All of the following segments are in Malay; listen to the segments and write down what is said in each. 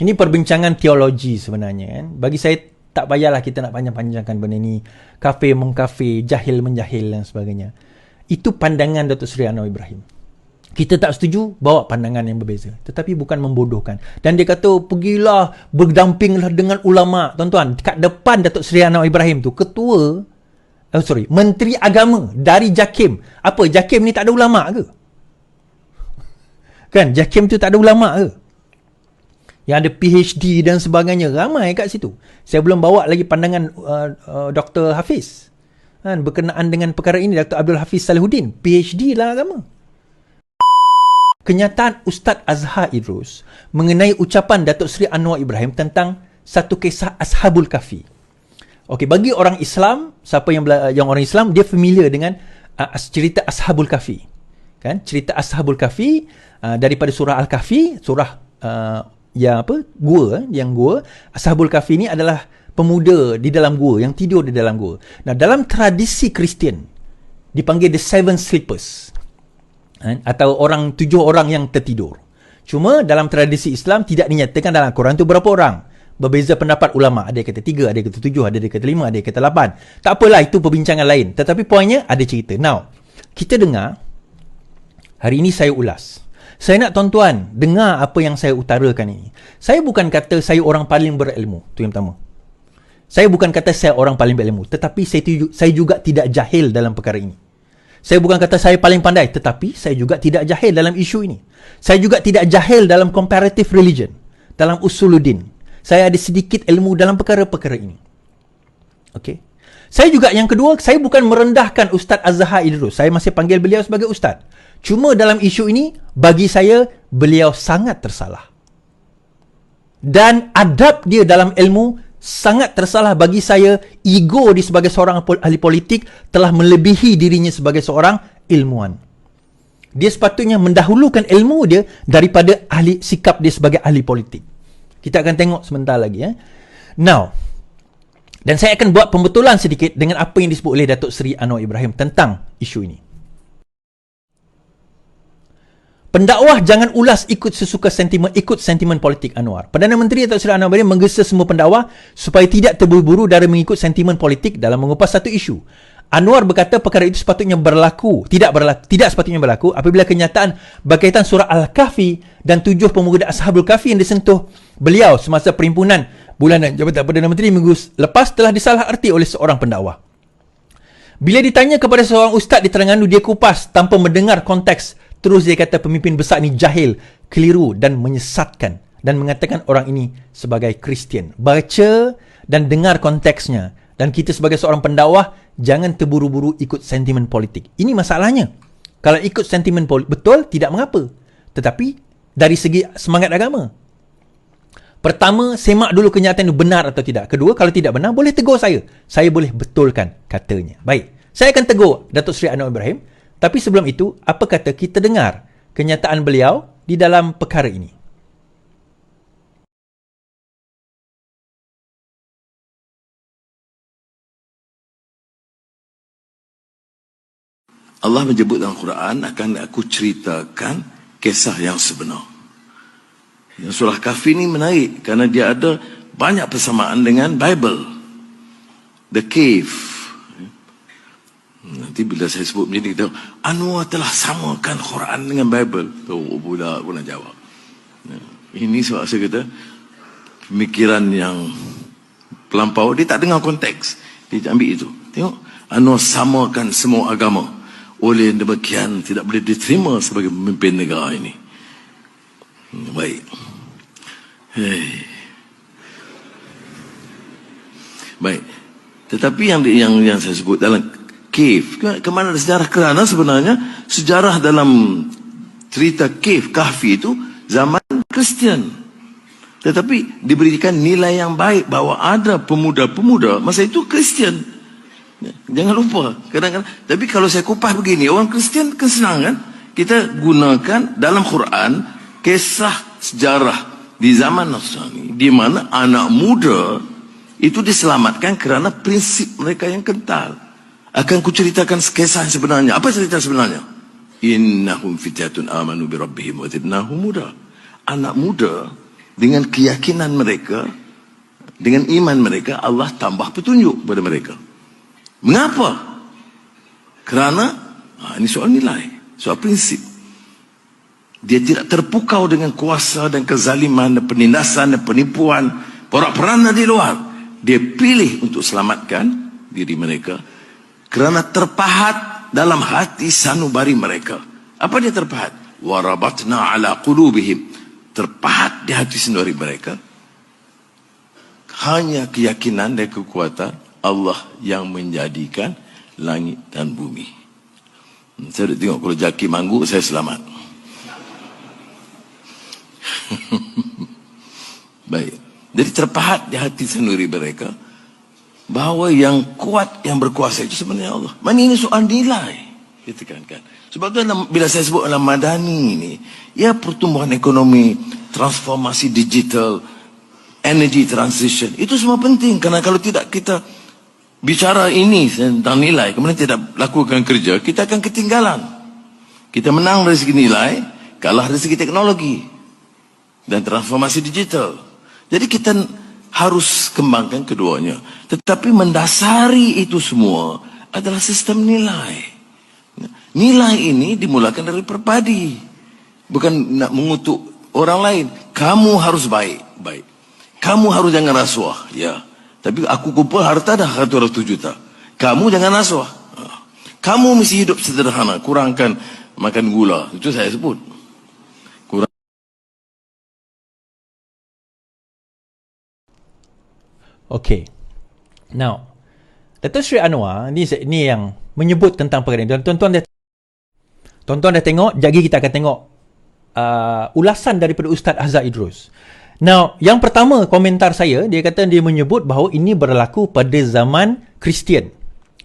Ini perbincangan teologi sebenarnya kan. Bagi saya tak payahlah kita nak panjang-panjangkan benda ni. Kafir mengkafir, jahil menjahil dan sebagainya. Itu pandangan Datuk Seri Anwar Ibrahim. Kita tak setuju, bawa pandangan yang berbeza. Tetapi bukan membodohkan. Dan dia kata, pergilah, berdampinglah dengan ulama. Tuan-tuan, kat depan Datuk Seri Anwar Ibrahim tu, Menteri Agama dari JAKIM. Apa, JAKIM ni tak ada ulama ke? Kan, JAKIM tu tak ada ulama ke? Yang ada PhD dan sebagainya, ramai kat situ. Saya belum bawa lagi pandangan Dr. Hafiz. Kan, berkenaan dengan perkara ini, Dr. Abdul Hafiz Salihuddin, PhD dalam agama. Kenyataan Ustaz Azhar Idrus mengenai ucapan Datuk Seri Anwar Ibrahim tentang satu kisah Ashabul Kahfi. Okey, bagi orang Islam, siapa yang orang Islam, dia familiar dengan cerita Ashabul Kahfi. Kan? Cerita Ashabul Kahfi daripada surah Al-Kahfi, surah gua. Ashabul Kahfi ni adalah pemuda di dalam gua, yang tidur di dalam gua. Nah, dalam tradisi Kristian dipanggil the seven sleepers. Atau 7 orang yang tertidur. Cuma dalam tradisi Islam tidak dinyatakan dalam Quran tu berapa orang. Berbeza pendapat ulama. Ada yang kata 3, ada yang kata 7, ada yang kata 5, ada yang kata 8. Tak apalah, itu perbincangan lain. Tetapi poinnya ada cerita. Now, kita dengar, hari ini saya ulas. Saya nak tuan-tuan dengar apa yang saya utarakan ini. Saya bukan kata saya orang paling berilmu. Itu yang pertama. Saya bukan kata saya orang paling berilmu. Tetapi saya juga tidak jahil dalam perkara ini. Saya bukan kata saya paling pandai, tetapi saya juga tidak jahil dalam isu ini. Saya juga tidak jahil dalam comparative religion, dalam usuluddin. Saya ada sedikit ilmu dalam perkara-perkara ini. Okey. Saya juga, yang kedua, saya bukan merendahkan Ustaz Azhar Idrus. Saya masih panggil beliau sebagai Ustaz. Cuma dalam isu ini, bagi saya, beliau sangat tersalah. Dan adab dia dalam ilmu sangat tersalah bagi saya. Ego dia sebagai seorang ahli politik telah melebihi dirinya sebagai seorang ilmuwan. Dia sepatutnya mendahulukan ilmu dia daripada sikap dia sebagai ahli politik. Kita akan tengok sebentar lagi. Now, dan saya akan buat pembetulan sedikit dengan apa yang disebut oleh Datuk Seri Anwar Ibrahim tentang isu ini. Pendakwah jangan ulas ikut sentimen politik Anwar. Perdana Menteri Datuk Seri Anwar Ibrahim menggesa semua pendakwah supaya tidak terburu-buru dalam mengikut sentimen politik dalam mengupas satu isu. Anwar berkata perkara itu sepatutnya tidak sepatutnya berlaku apabila kenyataan berkaitan surah Al-Kahfi dan 7 pemuda Ashabul Kahfi yang disentuh beliau semasa perimpunan bulanan Jabatan Perdana Menteri minggu lepas telah disalah arti oleh seorang pendakwah. Bila ditanya kepada seorang ustaz di Terengganu, dia kupas tanpa mendengar konteks. Terus dia kata pemimpin besar ni jahil, keliru dan menyesatkan, dan mengatakan orang ini sebagai Kristian. Baca dan dengar konteksnya. Dan kita sebagai seorang pendakwah, jangan terburu-buru ikut sentimen politik. Ini masalahnya. Kalau ikut sentimen politik, betul, tidak mengapa. Tetapi, dari segi semangat agama. Pertama, semak dulu kenyataan itu benar atau tidak. Kedua, kalau tidak benar, boleh tegur saya. Saya boleh betulkan katanya. Baik, saya akan tegur Datuk Seri Anwar Ibrahim. Tapi sebelum itu, apa kata kita dengar kenyataan beliau di dalam perkara ini. Allah menyebut dalam Quran, akan aku ceritakan kisah yang sebenar. Yang surah Kahfi ini menarik kerana dia ada banyak persamaan dengan Bible. The Cave. Nanti bila saya sebut macam ni, kita Anwar telah samakan Quran dengan Bible. Pula nak jawab. Ini sebab saya kata pemikiran yang pelampau, dia tak dengar konteks. Dia ambil itu. Tengok, Anwar samakan semua agama. Oleh demikian tidak boleh diterima sebagai pemimpin negara ini. Baik. Baik. Tetapi yang saya sebut dalam Cave, kemana ada sejarah? Kerana sebenarnya sejarah dalam cerita Cave, Kahfi itu zaman Kristian. Tetapi diberikan nilai yang baik bahawa ada pemuda-pemuda masa itu Kristian. Jangan lupa. Kadang-kadang, tapi kalau saya kupas begini, orang Kristian kan senang kan? Kita gunakan dalam Quran kisah sejarah di zaman Nasrani, di mana anak muda itu diselamatkan kerana prinsip mereka yang kental. Akan kuceritakan kisah sebenarnya. Apa cerita sebenarnya? Innahum fityatun amanu bi rabbihim wa zidnahum huda. Anak muda dengan keyakinan mereka, dengan iman mereka, Allah tambah petunjuk kepada mereka. Mengapa? Kerana ini soal nilai, soal prinsip. Dia tidak terpukau dengan kuasa dan kezaliman dan penindasan dan penipuan porak-poranda di luar. Dia pilih untuk selamatkan diri mereka kerana terpahat dalam hati sanubari mereka. Apa dia terpahat? Warabatna ala qulubihim. Terpahat di hati sanubari mereka. Hanya keyakinan dan kekuatan Allah yang menjadikan langit dan bumi. Saya dah tengok kalau jaki mangguk, saya selamat. Baik. Jadi terpahat di hati sendiri mereka bahawa yang kuat, yang berkuasa itu sebenarnya Allah. Mana ini soal nilai, kita tekankan. Sebab tu bila saya sebut dalam Madani ini, ya pertumbuhan ekonomi, transformasi digital, energy transition, itu semua penting. Karena kalau tidak kita bicara ini tentang nilai, kemudian tidak lakukan kerja, kita akan ketinggalan. Kita menang dari segi nilai, kalah dari segi teknologi dan transformasi digital. Jadi kita harus kembangkan keduanya. Tetapi mendasari itu semua adalah sistem nilai. Nilai ini dimulakan dari pribadi. Bukan nak mengutuk orang lain. Kamu harus baik. Baik. Kamu harus jangan rasuah. Ya. Tapi aku kumpul harta dah 100 juta. Kamu jangan rasuah. Kamu mesti hidup sederhana. Kurangkan makan gula. Itu saya sebut. Okay. Now, Dato' Sri Anwar ni yang menyebut tentang perkara ini. Tuan-tuan dah tengok, jadi kita akan tengok ulasan daripada Ustaz Azhar Idrus. Now, yang pertama komentar saya, dia kata dia menyebut bahawa ini berlaku pada zaman Kristian.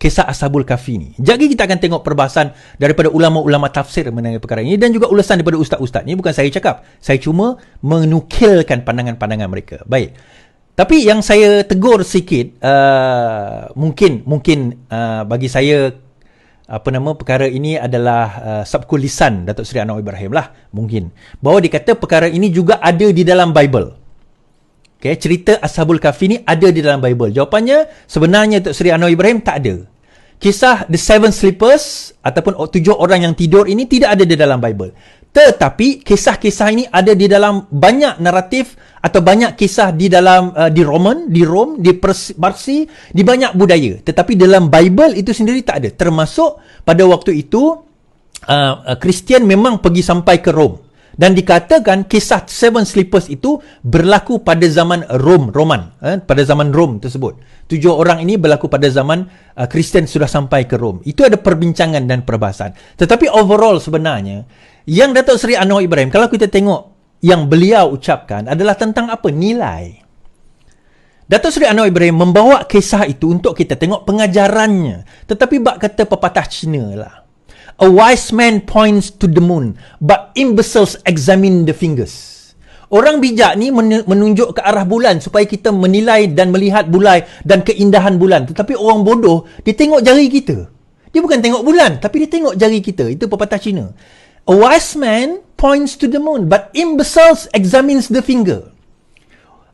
Kisah Ashabul Kahfi ni. Jadi kita akan tengok perbahasan daripada ulama-ulama tafsir mengenai perkara ini dan juga ulasan daripada ustaz-ustaz. Ini bukan saya cakap. Saya cuma menukilkan pandangan-pandangan mereka. Baik. Tapi yang saya tegur sikit, mungkin bagi saya perkara ini adalah sabkul lisan Datuk Seri Anwar Ibrahim lah, mungkin. Bahawa dia kata perkara ini juga ada di dalam Bible. Okay, cerita Ashabul Kahfi ni ada di dalam Bible. Jawapannya sebenarnya Datuk Seri Anwar Ibrahim tak ada. Kisah The Seven Sleepers ataupun 7 orang yang tidur ini tidak ada di dalam Bible. Tetapi kisah-kisah ini ada di dalam banyak naratif atau banyak kisah di dalam di Rom, di Parsi, di banyak budaya. Tetapi dalam Bible itu sendiri tak ada. Termasuk pada waktu itu Kristian memang pergi sampai ke Rom. Dan dikatakan kisah Seven Sleepers itu berlaku pada zaman Roman, pada zaman Rom tersebut. 7 orang ini berlaku pada zaman Kristian sudah sampai ke Rom. Itu ada perbincangan dan perbahasan. Tetapi overall sebenarnya yang Datuk Seri Anwar Ibrahim, kalau kita tengok yang beliau ucapkan adalah tentang apa? Nilai. Datuk Seri Anwar Ibrahim membawa kisah itu untuk kita tengok pengajarannya. Tetapi bak kata pepatah Cina lah. A wise man points to the moon, but imbeciles examine the fingers. Orang bijak ni menunjuk ke arah bulan supaya kita menilai dan melihat bulan dan keindahan bulan. Tetapi orang bodoh, dia tengok jari kita. Dia bukan tengok bulan, tapi dia tengok jari kita. Itu pepatah Cina. A wise man points to the moon, but imbeciles examines the finger.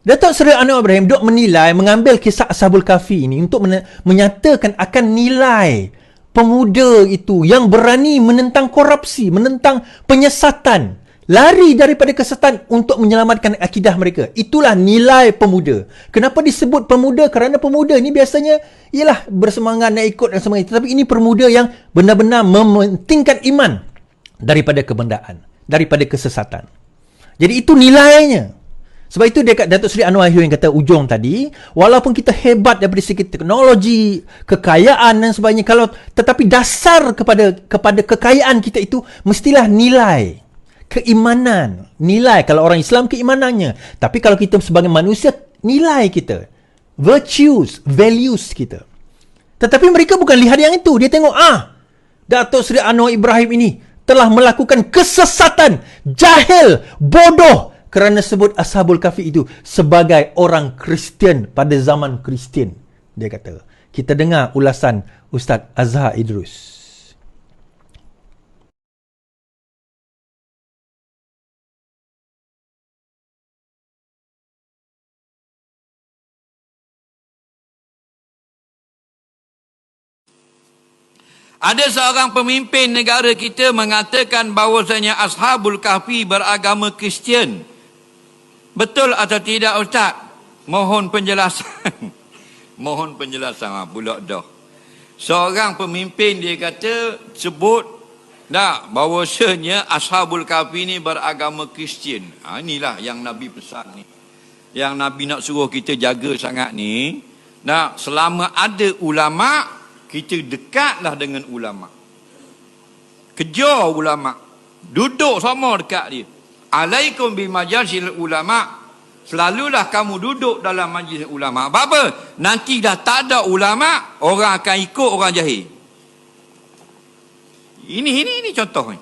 Datuk Seri Anwar Ibrahim duk menilai, mengambil kisah Ashabul Kahfi ini untuk menyatakan akan nilai pemuda itu yang berani menentang korupsi, menentang penyesatan, lari daripada kesesatan untuk menyelamatkan akidah mereka. Itulah nilai pemuda. Kenapa disebut pemuda? Kerana pemuda ini biasanya ialah bersemangat nak ikut dan sebagainya. Tetapi ini pemuda yang benar-benar mementingkan iman daripada kebendaan, daripada kesesatan. Jadi itu nilainya. Sebab itu dekat Datuk Seri Anwar yang kata ujung tadi, walaupun kita hebat daripada segi teknologi, kekayaan dan sebagainya, tetapi dasar kepada kekayaan kita itu mestilah nilai, keimanan. Nilai kalau orang Islam keimanannya, tapi kalau kita sebagai manusia nilai kita, virtues, values kita. Tetapi mereka bukan lihat yang itu. Dia tengok Datuk Seri Anwar Ibrahim ini telah melakukan kesesatan, jahil, bodoh, kerana sebut Ashabul Kahfi itu sebagai orang Kristian pada zaman Kristian. Dia kata. Kita dengar ulasan Ustaz Azhar Idrus. Ada seorang pemimpin negara kita mengatakan bahawasanya Ashabul Kahfi beragama Kristian. Betul atau tidak Ustaz? Mohon penjelasan. Mohon penjelasan pula dah. Seorang pemimpin dia kata sebut bahawasanya Ashabul Kahfi ni beragama Kristian. Inilah yang Nabi pesan ni. Yang Nabi nak suruh kita jaga sangat ni. Selama ada ulama, kita dekatlah dengan ulama. Kejar ulama. Duduk sama dekat dia. Alaikum bi majalisil ulama. Selalulah kamu duduk dalam majlis ulama. Apa? Nanti dah tak ada ulama, orang akan ikut orang jahil. Ini contoh ni.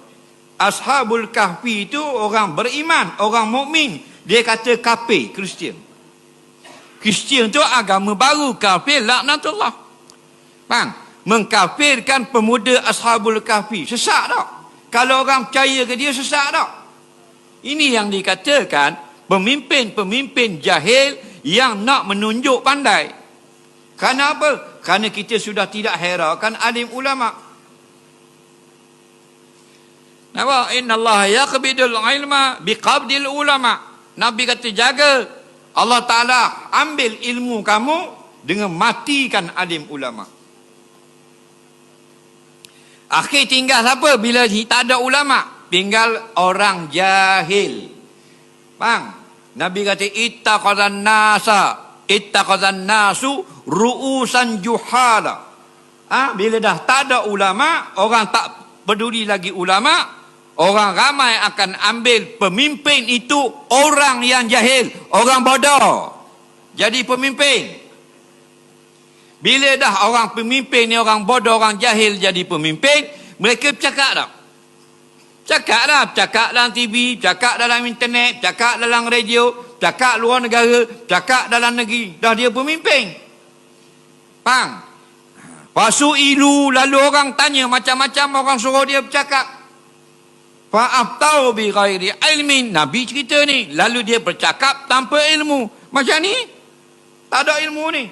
Ashabul Kahfi itu orang beriman, orang mukmin. Dia kata kafir, Kristian. Kristian tu agama baru, kafir laknatullah. Faham? Mengkafirkan pemuda Ashabul Kahfi. Sesat tak? Kalau orang percaya ke dia, sesat tak? Ini yang dikatakan pemimpin-pemimpin jahil yang nak menunjuk pandai. Kerana apa? Kerana kita sudah tidak herakan alim ulama. Nampak? Inna Allah yaqbidul ilma biqabdil ulama. Nabi kata jaga. Allah Ta'ala ambil ilmu kamu dengan matikan alim ulama. Akhir tinggal siapa bila tak ada ulama? Tinggal orang jahil. Faham? Nabi kata ittaqazan nasu ru'usan juhala. Bila dah tak ada ulama, orang tak peduli lagi ulama, orang ramai akan ambil pemimpin itu orang yang jahil, orang bodoh jadi pemimpin. Bila dah orang pemimpin ni orang bodoh, orang jahil jadi pemimpin, mereka bercakap tak? Cakap lah, cakap dalam TV, cakap dalam internet, cakap dalam radio, cakap luar negara, cakap dalam negeri. Dah dia pemimpin. Faham? Pasu ilu, lalu orang tanya macam-macam, orang suruh dia bercakap. Fa'aftau bi ghairi ilmin. Nabi cerita ni. Lalu dia bercakap tanpa ilmu. Macam ni? Tak ada ilmu ni.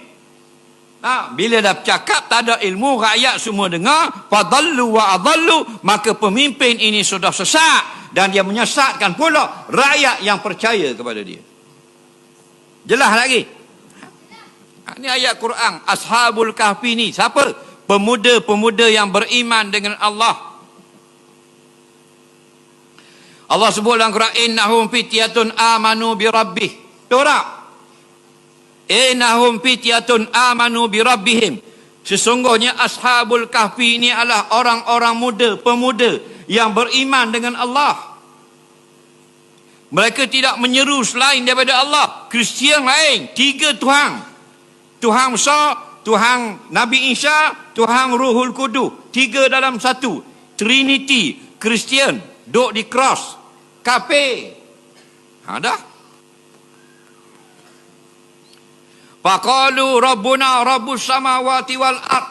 Bila dah bercakap tak ada ilmu, rakyat semua dengar, fadallu wa adallu, maka pemimpin ini sudah sesat dan dia menyesatkan pula rakyat yang percaya kepada dia. Jelas lagi? Ini ayat Quran. Ashabul Kahfi ni siapa? Pemuda-pemuda yang beriman dengan Allah. Allah sebut dalam Quran, innahum fityatun amanu bi rabbih. Betul tak? Innahum fityatun amanu bi rabbihim. Sesungguhnya Ashabul Kahfi ini adalah orang-orang muda, pemuda yang beriman dengan Allah. Mereka tidak menyeru selain daripada Allah. Kristian lain, 3 Tuhan. Tuhan besar, Tuhan Nabi Isa, Tuhan Ruhul Kudus. 3 dalam 1. Trinity, Kristian, duduk di cross. Kafir. Dah. Faqalu rabbuna rabbus samawati wal ard.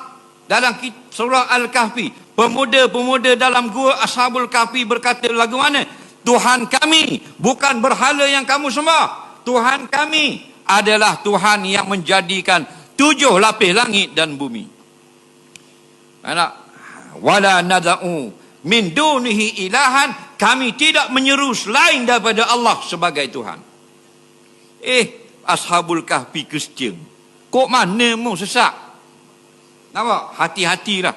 Dalam surah Al-Kahfi, pemuda-pemuda dalam gua Ashabul Kahfi berkata lagu mana? Tuhan kami bukan berhala yang kamu sembah. Tuhan kami adalah Tuhan yang menjadikan 7 lapis langit dan bumi. Wala nada'u min dunihi ilahan. Kami tidak menyeru selain daripada Allah sebagai Tuhan. Ashabul Kahfi Kristian. Kok mana mu sesat? Nampak? Hati-hatilah.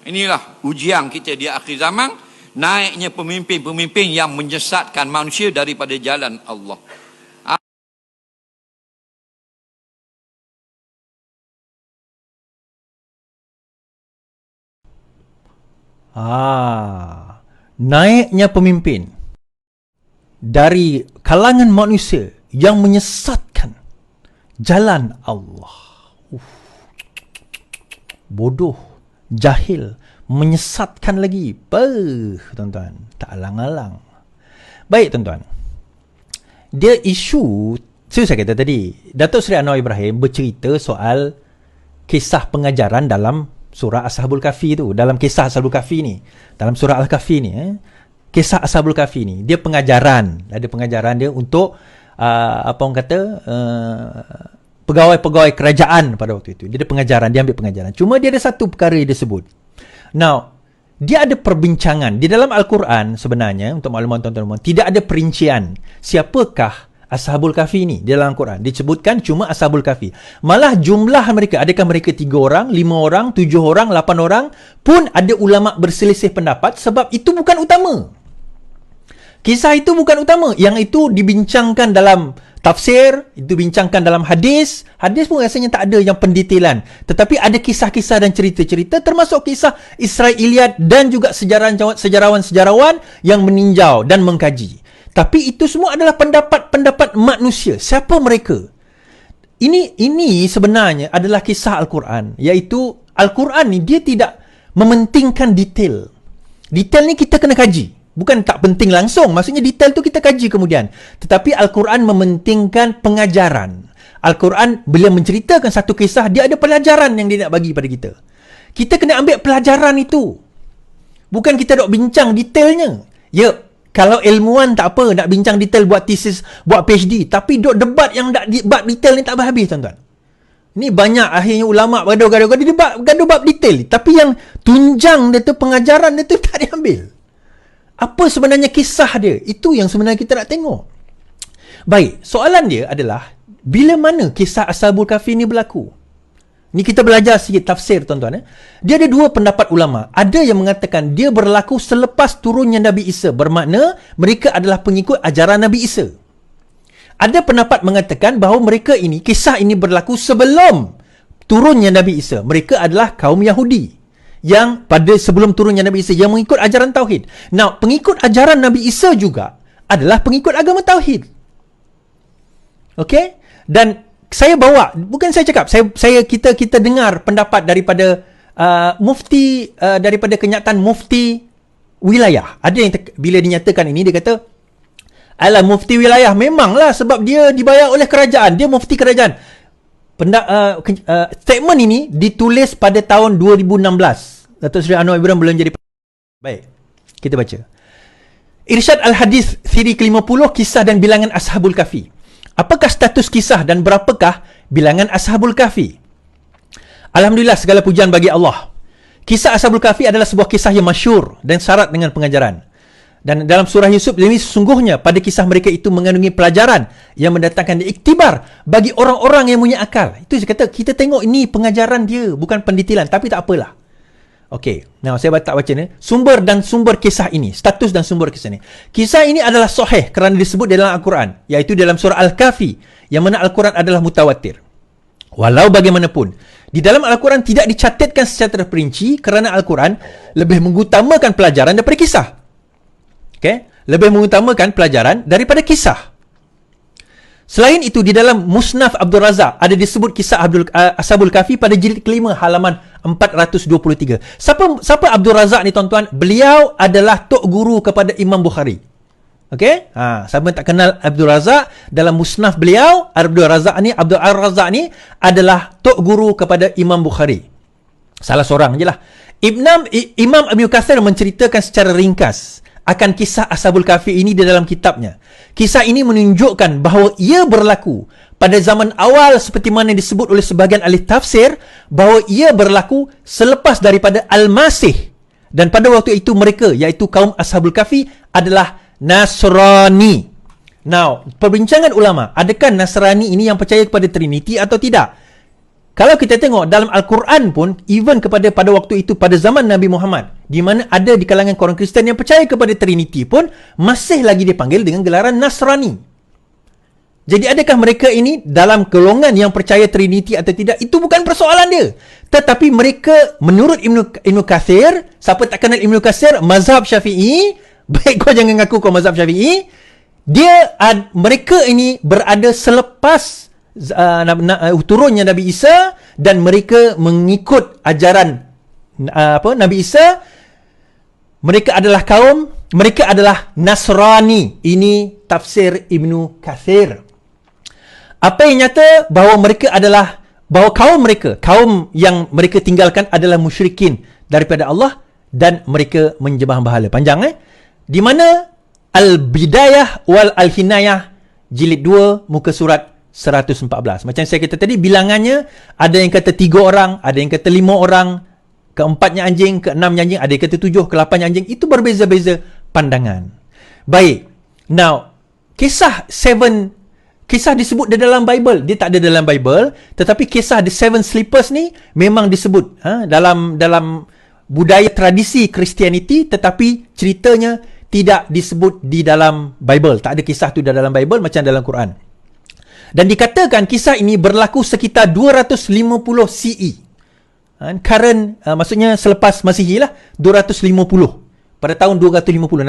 Inilah ujian kita di akhir zaman. Naiknya pemimpin-pemimpin yang menyesatkan manusia daripada jalan Allah. Naiknya pemimpin dari kalangan manusia yang menyesatkan jalan Allah. Bodoh, jahil, menyesatkan lagi. Tuan-tuan, tak alang-alang. Baik tuan-tuan. Dia isu, saya kata tadi, Datuk Seri Anwar Ibrahim bercerita soal kisah pengajaran dalam surah Ashabul Kahfi tu. Dalam kisah Ashabul Kahfi ni, dalam surah Al-Kahfi ni, kisah Ashabul Kahfi ni, dia pengajaran. Ada pengajaran dia untuk apa orang kata, pegawai-pegawai kerajaan pada waktu itu. Dia ada pengajaran, dia ambil pengajaran. Cuma dia ada satu perkara yang dia sebut. Now, dia ada perbincangan di dalam Al-Quran sebenarnya, untuk maklumat tuan-tuan, tidak ada perincian siapakah Ashabul Kahfi ni. Di dalam Al-Quran disebutkan cuma Ashabul Kahfi. Malah jumlah mereka, adakah mereka 3 orang, 5 orang, 7 orang, 8 orang, pun ada ulama berselisih pendapat, sebab itu bukan utama. Kisah itu bukan utama. Yang itu dibincangkan dalam tafsir, itu bincangkan dalam hadis. Hadis pun rasanya tak ada yang pendetailan. Tetapi ada kisah-kisah dan cerita-cerita, termasuk kisah Israiliyat dan juga sejarawan-sejarawan yang meninjau dan mengkaji. Tapi itu semua adalah pendapat-pendapat manusia. Siapa mereka? Ini sebenarnya adalah kisah Al-Quran. Iaitu Al-Quran ni dia tidak mementingkan detail. Detail ni kita kena kaji. Bukan tak penting langsung. Maksudnya detail tu kita kaji kemudian. Tetapi Al-Quran mementingkan pengajaran. Al-Quran bila menceritakan satu kisah, dia ada pelajaran yang dia nak bagi pada kita. Kita kena ambil pelajaran itu. Bukan kita dok bincang detailnya. Ya, kalau ilmuwan tak apa, nak bincang detail buat tesis, buat PhD. Tapi dok debat yang debat detail ni tak berhabis, tuan-tuan. Ini banyak akhirnya ulama' gaduh-gaduh bab detail. Tapi yang tunjang dia tu, pengajaran dia tu tak diambil. Apa sebenarnya kisah dia? Itu yang sebenarnya kita nak tengok. Baik, soalan dia adalah, bila mana kisah Ashabul Kahfi ni berlaku? Ni kita belajar sikit tafsir, tuan-tuan. Dia ada 2 pendapat ulama'. Ada yang mengatakan dia berlaku selepas turunnya Nabi Isa. Bermakna mereka adalah pengikut ajaran Nabi Isa. Ada pendapat mengatakan bahawa mereka ini, kisah ini berlaku sebelum turunnya Nabi Isa. Mereka adalah kaum Yahudi yang pada sebelum turunnya Nabi Isa, yang mengikut ajaran Tauhid. Now, pengikut ajaran Nabi Isa juga adalah pengikut agama Tauhid. Okey? Dan saya bawa, bukan saya cakap, kita dengar pendapat daripada mufti, daripada kenyataan mufti wilayah. Ada yang bila dinyatakan ini, dia kata, alah, mufti wilayah memanglah sebab dia dibayar oleh kerajaan, dia mufti kerajaan. Statement ini ditulis pada tahun 2016. Datuk Seri Anwar Ibrahim belum jadi. Baik, kita baca. Irsyad Al-Hadis siri ke-50, kisah dan bilangan Ashabul Kahfi. Apakah status kisah dan berapakah bilangan Ashabul Kahfi? Alhamdulillah, segala pujian bagi Allah. Kisah Ashabul Kahfi adalah sebuah kisah yang masyhur dan syarat dengan pengajaran. Dan dalam surah Yusuf ini, sesungguhnya pada kisah mereka itu mengandungi pelajaran yang mendatangkan iktibar bagi orang-orang yang punya akal. Itu saya kata, kita tengok ini pengajaran dia, bukan pendetailan. Tapi tak apalah. Okey, nah saya tak baca ni. Sumber dan sumber kisah ini, status dan sumber kisah ini. Kisah ini adalah sahih kerana disebut dalam Al-Quran, iaitu dalam surah Al-Kahfi, yang mana Al-Quran adalah mutawatir. Walau bagaimanapun, di dalam Al-Quran tidak dicatatkan secara terperinci kerana Al-Quran lebih mengutamakan pelajaran daripada kisah. Okay? Lebih mengutamakan pelajaran daripada kisah. Selain itu, di dalam Musnaf Abdul Razak ada disebut kisah Ashabul Kahfi pada jilid kelima halaman 423. Siapa Abdul Razak ni, tuan-tuan? Beliau adalah tok guru kepada Imam Bukhari. Okey? Siapa yang tak kenal Abdul Razak, dalam Musnaf beliau, Abdul Razak ni adalah tok guru kepada Imam Bukhari. Salah seorang je lah. Imam Ibn Katsir menceritakan secara ringkas akan kisah Ashabul Kahfi ini di dalam kitabnya. Kisah ini menunjukkan bahawa ia berlaku pada zaman awal seperti mana disebut oleh sebahagian ahli tafsir, bahawa ia berlaku selepas daripada Al-Masih. Dan pada waktu itu mereka, iaitu kaum Ashabul Kahfi, adalah Nasrani. Now, perbincangan ulama, adakah Nasrani ini yang percaya kepada Trinity atau tidak? Kalau kita tengok dalam Al-Quran pun, even pada waktu itu, pada zaman Nabi Muhammad, di mana ada di kalangan orang Kristen yang percaya kepada Trinity pun, masih lagi dipanggil dengan gelaran Nasrani. Jadi adakah mereka ini dalam golongan yang percaya Trinity atau tidak? Itu bukan persoalan dia. Tetapi mereka, menurut Ibn Katsir, siapa tak kenal Ibn Katsir, mazhab Syafi'i, baik kau jangan ngaku kau mazhab Syafi'i, mereka ini berada selepas turunnya Nabi Isa, dan mereka mengikut ajaran Nabi Isa. Mereka adalah Nasrani. Ini tafsir Ibnu Katsir. Apa yang nyata bahawa kaum yang mereka tinggalkan adalah musyrikin daripada Allah, dan mereka menyembah berhala. Panjang di mana Al-Bidayah wal Al-Hinayah jilid 2 muka surat 114. Macam saya kata tadi, bilangannya ada yang kata 3 orang, ada yang kata 5 orang, keempatnya anjing, keenamnya anjing, ada yang kata 7, ke-8nya anjing. Itu berbeza-beza pandangan. Baik. Now, kisah disebut di dalam Bible. Dia tak ada dalam Bible, tetapi kisah The Seven Sleepers ni memang disebut dalam budaya tradisi Christianity, tetapi ceritanya tidak disebut di dalam Bible. Tak ada kisah tu dalam Bible macam dalam Quran. Dan dikatakan kisah ini berlaku sekitar 250 CE. Current, maksudnya selepas Masihi lah, 250. Pada tahun 250.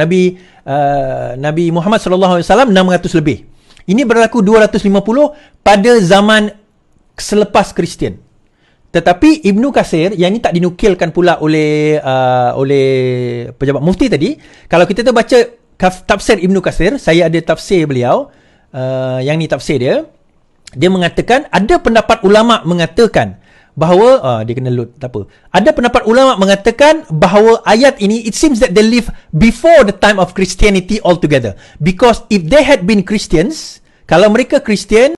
Nabi Muhammad SAW 600 lebih. Ini berlaku 250 pada zaman selepas Kristian. Tetapi Ibnu Katsir, yang ini tak dinukilkan pula oleh pejabat mufti tadi. Kalau kita tu baca tafsir Ibnu Katsir, saya ada tafsir beliau, yang ni tafsir dia mengatakan, ada pendapat ulama mengatakan bahawa dia kena load, tak apa. Ada pendapat ulama mengatakan bahawa ayat ini, it seems that they live before the time of Christianity altogether. Because if they had been Christians, kalau mereka Kristian,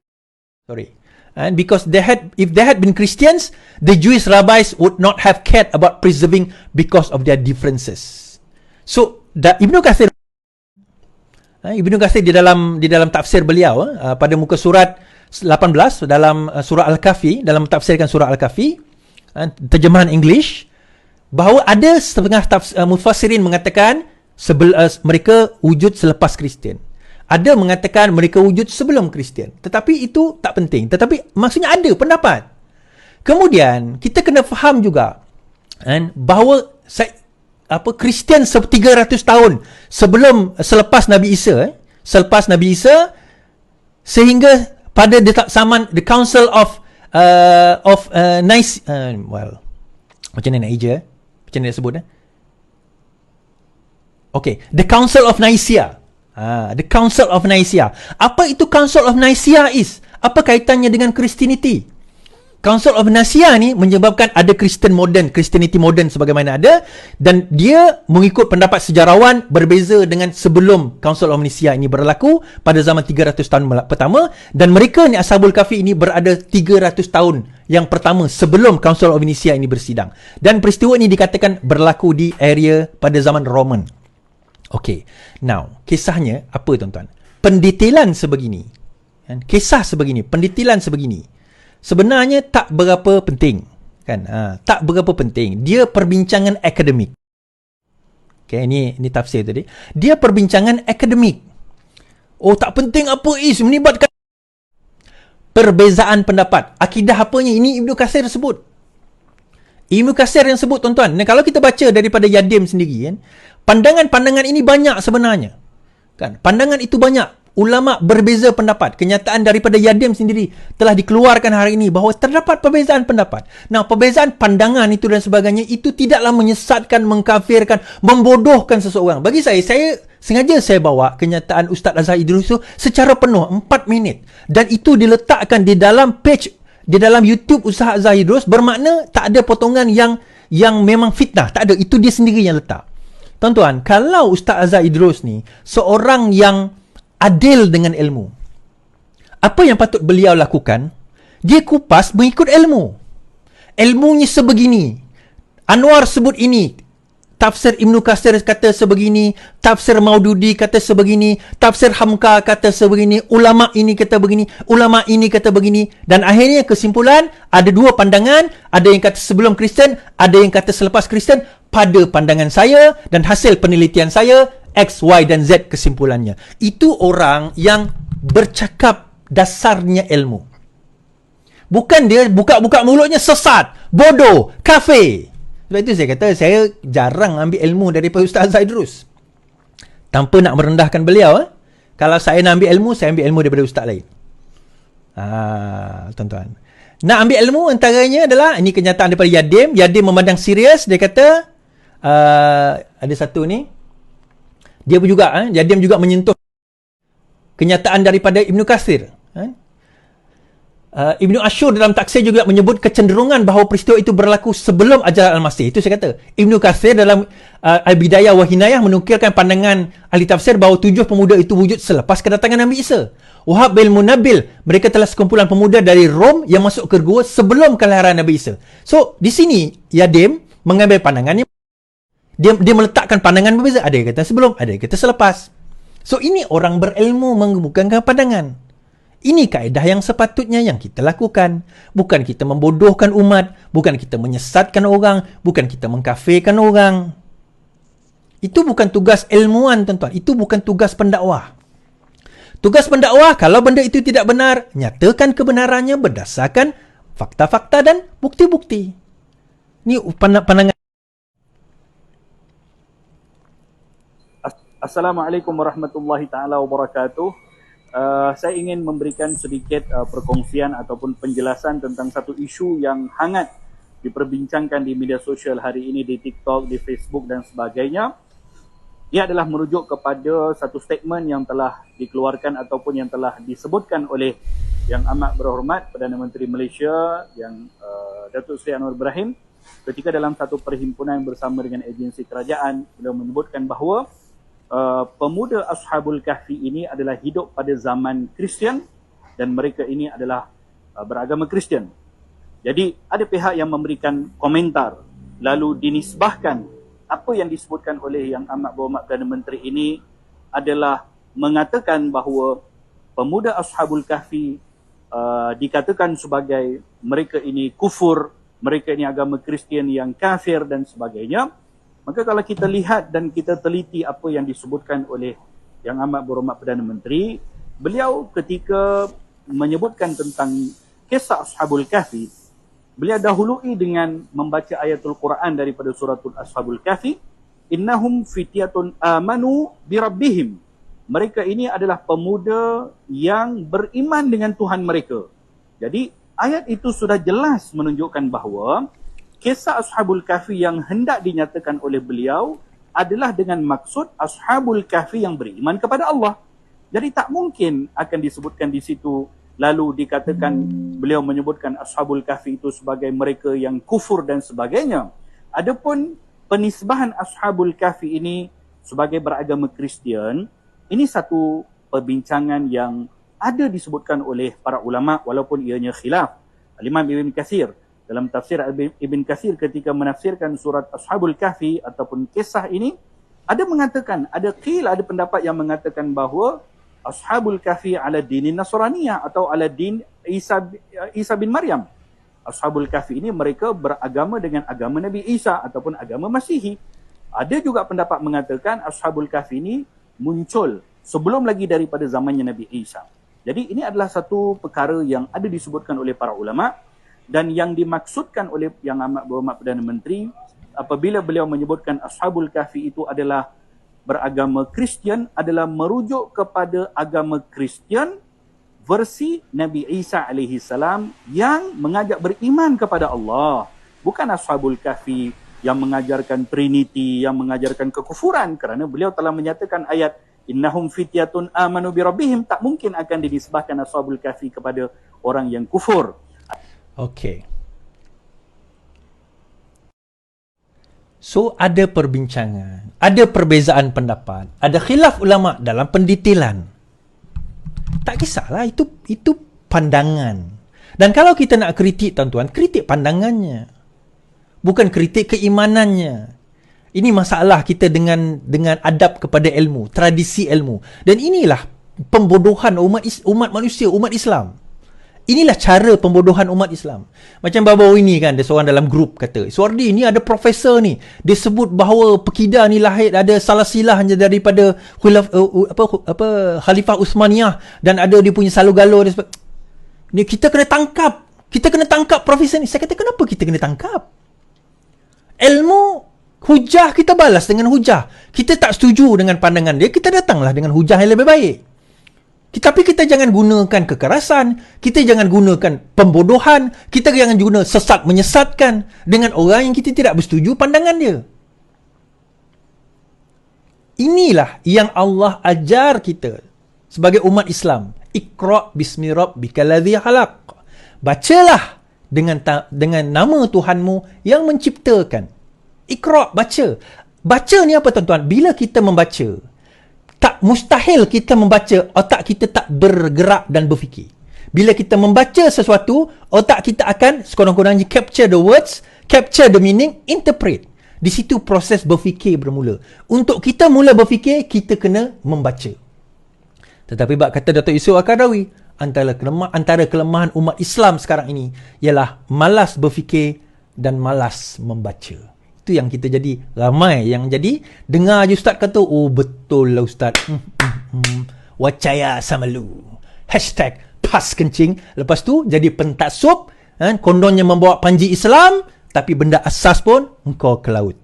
and because if they had been Christians, the Jewish rabbis would not have cared about preserving because of their differences. So Ibnu Katsir di dalam tafsir beliau pada muka surat 18 dalam surah Al-Kahfi, dalam tafsirkan surah Al-Kahfi, terjemahan English, bahawa ada setengah mufassirin mengatakan mereka wujud selepas Kristian. Ada mengatakan mereka wujud sebelum Kristian. Tetapi itu tak penting. Tetapi maksudnya ada pendapat. Kemudian kita kena faham juga bahawa Kristian 300 tahun selepas Nabi Isa, sehingga pada zaman the Council of Nice, macam mana nak eja? Macam mana nak sebut? Okay, the Council of Nicaea. The Council of Nicaea. Apa itu Council of Nicaea is? Apa kaitannya dengan Christianity? Council of Nicaea ni menyebabkan ada Christianity modern sebagaimana ada, dan dia mengikut pendapat sejarawan berbeza dengan sebelum Council of Nicaea ini berlaku pada zaman 300 tahun pertama, dan mereka ni Ashabul Kahfi ini berada 300 tahun yang pertama sebelum Council of Nicaea ini bersidang. Dan peristiwa ini dikatakan berlaku di area pada zaman Roman. Okay, now kisahnya apa tuan-tuan? Pendetailan sebegini, kisah sebegini, pendetailan sebegini sebenarnya tak berapa penting, kan? Tak berapa penting. Dia perbincangan akademik. Okay, ini tafsir tadi. Dia perbincangan akademik. Oh, tak penting apa melibatkan perbezaan pendapat. Akidah apanya? Ini Ibnu Katsir sebut. Ibnu Katsir yang sebut, tuan-tuan. Dan kalau kita baca daripada Yadim sendiri, kan, pandangan-pandangan ini banyak sebenarnya. Kan? Pandangan itu banyak. Ulama berbeza pendapat. Kenyataan daripada Yadim sendiri telah dikeluarkan hari ini bahawa terdapat perbezaan pendapat. Nah, perbezaan pandangan itu dan sebagainya itu tidaklah menyesatkan, mengkafirkan, membodohkan seseorang. Bagi saya sengaja saya bawa kenyataan Ustaz Azhar Idrus itu secara penuh 4 minit, dan itu diletakkan di dalam page, di dalam YouTube Ustaz Azhar Idrus, bermakna tak ada potongan yang memang fitnah, tak ada. Itu dia sendiri yang letak. Tuan-tuan, kalau Ustaz Azhar Idrus ni seorang yang adil dengan ilmu, apa yang patut beliau lakukan? Dia kupas mengikut ilmu. Ilmunya sebegini. Anwar sebut ini. Tafsir Ibnu Katsir kata sebegini. Tafsir Maududi kata sebegini. Tafsir Hamka kata sebegini. Ulama ini kata begini. Ulama ini kata begini. Dan akhirnya kesimpulan, ada dua pandangan. Ada yang kata sebelum Kristian, ada yang kata selepas Kristian. Pada pandangan saya dan hasil penelitian saya, X, Y dan Z kesimpulannya. Itu orang yang bercakap dasarnya ilmu. Bukan dia buka-buka mulutnya sesat, bodoh, kafir. Sebab itu saya kata, saya jarang ambil ilmu daripada Ustaz Azhar Idrus. Tanpa nak merendahkan beliau. Kalau saya nak ambil ilmu, saya ambil ilmu daripada ustaz lain. Tuan-tuan. Nak ambil ilmu antaranya adalah, ini kenyataan daripada Yadim. Yadim memandang serius. Dia kata, ada satu ni, dia juga, Yadim juga menyentuh kenyataan daripada Ibnu Katsir. Ibnu Ashur dalam taksir juga menyebut kecenderungan bahawa peristiwa itu berlaku sebelum ajaran Al-Masih. Itu saya kata. Ibnu Katsir dalam Al-Bidayah wa Hinayah menukilkan pandangan ahli tafsir bahawa 7 pemuda itu wujud selepas kedatangan Nabi Isa. Wahab bin Munabil, mereka telah sekumpulan pemuda dari Rom yang masuk ke gua sebelum kelahiran Nabi Isa. So, di sini Yadim mengambil pandangannya. Dia meletakkan pandangan berbeza. Ada yang kata sebelum, ada yang kata selepas. So ini orang berilmu mengemukakan pandangan. Ini kaedah yang sepatutnya yang kita lakukan. Bukan kita membodohkan umat, bukan kita menyesatkan orang, bukan kita mengkafirkan orang. Itu bukan tugas ilmuwan, tuan-tuan. Itu bukan tugas pendakwah. Tugas pendakwah, kalau benda itu tidak benar, nyatakan kebenarannya berdasarkan fakta-fakta dan bukti-bukti. Ini pandangan. Assalamualaikum warahmatullahi taala wabarakatuh. Saya ingin memberikan sedikit perkongsian ataupun penjelasan tentang satu isu yang hangat diperbincangkan di media sosial hari ini, di TikTok, di Facebook dan sebagainya. Ia adalah merujuk kepada satu statement yang telah dikeluarkan ataupun yang telah disebutkan oleh Yang Amat Berhormat Perdana Menteri Malaysia, yang Datuk Seri Anwar Ibrahim, ketika dalam satu perhimpunan bersama dengan agensi kerajaan. Beliau menyebutkan bahawa pemuda Ashabul Kahfi ini adalah hidup pada zaman Kristian dan mereka ini adalah beragama Kristian. Jadi ada pihak yang memberikan komentar lalu dinisbahkan apa yang disebutkan oleh Yang Amat Berhormat Perdana Menteri ini adalah mengatakan bahawa pemuda Ashabul Kahfi dikatakan sebagai mereka ini kufur, mereka ini agama Kristian yang kafir dan sebagainya. Maka kalau kita lihat dan kita teliti apa yang disebutkan oleh Yang Amat Berhormat Perdana Menteri, beliau ketika menyebutkan tentang kisah Ashabul Kahfi, beliau dahului dengan membaca ayatul Quran daripada suratul Ashabul Kahfi, innahum fityatun amanu birabbihim. Mereka ini adalah pemuda yang beriman dengan Tuhan mereka. Jadi ayat itu sudah jelas menunjukkan bahawa kisah Ashabul Kahfi yang hendak dinyatakan oleh beliau adalah dengan maksud Ashabul Kahfi yang beriman kepada Allah. Jadi tak mungkin akan disebutkan di situ lalu dikatakan beliau menyebutkan Ashabul Kahfi itu sebagai mereka yang kufur dan sebagainya. Adapun penisbahan Ashabul Kahfi ini sebagai beragama Kristian, ini satu perbincangan yang ada disebutkan oleh para ulama walaupun ianya khilaf. Al-Imam Ibn Katsir dalam tafsir Ibn Katsir ketika menafsirkan surat Ashabul Kahfi ataupun kisah ini, ada mengatakan, ada pendapat yang mengatakan bahawa Ashabul Kahfi ala dinin Nasraniyah atau ala din Isa bin Maryam. Ashabul Kahfi ini mereka beragama dengan agama Nabi Isa ataupun agama Masihi. Ada juga pendapat mengatakan Ashabul Kahfi ini muncul sebelum lagi daripada zamannya Nabi Isa. Jadi ini adalah satu perkara yang ada disebutkan oleh para ulama. Dan yang dimaksudkan oleh Yang Amat Berhormat Perdana Menteri apabila beliau menyebutkan Ashabul Kahfi itu adalah beragama Kristian, adalah merujuk kepada agama Kristian versi Nabi Isa AS yang mengajak beriman kepada Allah. Bukan Ashabul Kahfi yang mengajarkan Trinity, yang mengajarkan kekufuran, kerana beliau telah menyatakan ayat innahum fityatun amanu birabbihim, tak mungkin akan dinisbahkan Ashabul Kahfi kepada orang yang kufur. Okey. So ada perbincangan, ada perbezaan pendapat, ada khilaf ulama dalam pendetailan. Tak kisahlah, itu pandangan. Dan kalau kita nak kritik, tuan-tuan, kritik pandangannya. Bukan kritik keimanannya. Ini masalah kita dengan adab kepada ilmu, tradisi ilmu. Dan inilah pembodohan umat manusia, umat Islam. Inilah cara pembodohan umat Islam. Macam baru-baru ini kan, ada seorang dalam grup kata, Suardi ni ada profesor ni, dia sebut bahawa Pekidah ni lahir ada salah silah daripada Khalifah Uthmaniyah dan ada dia punya salu-galuh. Ni kita kena tangkap profesor ni. Saya kata, kenapa kita kena tangkap? Ilmu, hujah kita balas dengan hujah. Kita tak setuju dengan pandangan dia, kita datanglah dengan hujah yang lebih baik. Tapi kita jangan gunakan kekerasan, kita jangan gunakan pembodohan, kita jangan guna sesat menyesatkan dengan orang yang kita tidak bersetuju pandangan dia. Inilah yang Allah ajar kita sebagai umat Islam. Iqra' bismi rabbikal ladzi khalaq. Bacalah dengan nama Tuhanmu yang menciptakan. Iqra', baca. Baca ni apa, tuan-tuan? Bila kita membaca, tak mustahil kita membaca, otak kita tak bergerak dan berfikir. Bila kita membaca sesuatu, otak kita akan sekurang-kurangnya capture the words, Capture the meaning, interpret. Di situ proses berfikir bermula. Untuk kita mula berfikir, kita kena membaca. Tetapi bab kata Dato' Yusof Al-Qaradawi, antara kelemahan umat Islam sekarang ini ialah malas berfikir dan malas membaca. Itu yang kita jadi ramai yang jadi dengar je ustaz kata, oh betul lah ustaz. Wacaya samalu. #pas kencing. Lepas tu jadi pentaksub, kondonnya membawa panji Islam, tapi benda asas pun engkau ke laut.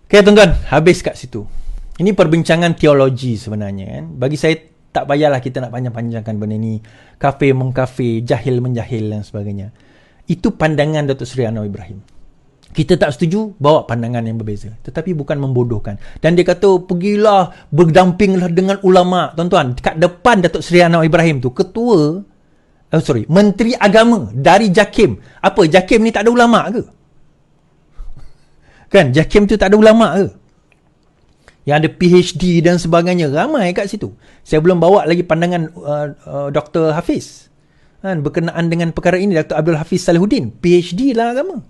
Okay tuan-tuan, habis kat situ. Ini perbincangan teologi sebenarnya kan. Bagi saya tak payahlah kita nak panjang-panjangkan benda ni. Kafir mengkafir, jahil menjahil dan sebagainya. Itu pandangan Datuk Seri Anwar Ibrahim. Kita tak setuju, bawa pandangan yang berbeza. Tetapi bukan membodohkan. Dan dia kata, pergilah, berdampinglah dengan ulama. Tuan-tuan, kat depan Datuk Seri Anwar Ibrahim tu, Menteri Agama dari JAKIM. Apa, JAKIM ni tak ada ulama ke? Kan, JAKIM tu tak ada ulama ke? Yang ada PhD dan sebagainya, ramai kat situ. Saya belum bawa lagi pandangan Dr. Hafiz berkenaan dengan perkara ini. Dr. Abdul Hafiz Salihuddin, PhD dalam agama.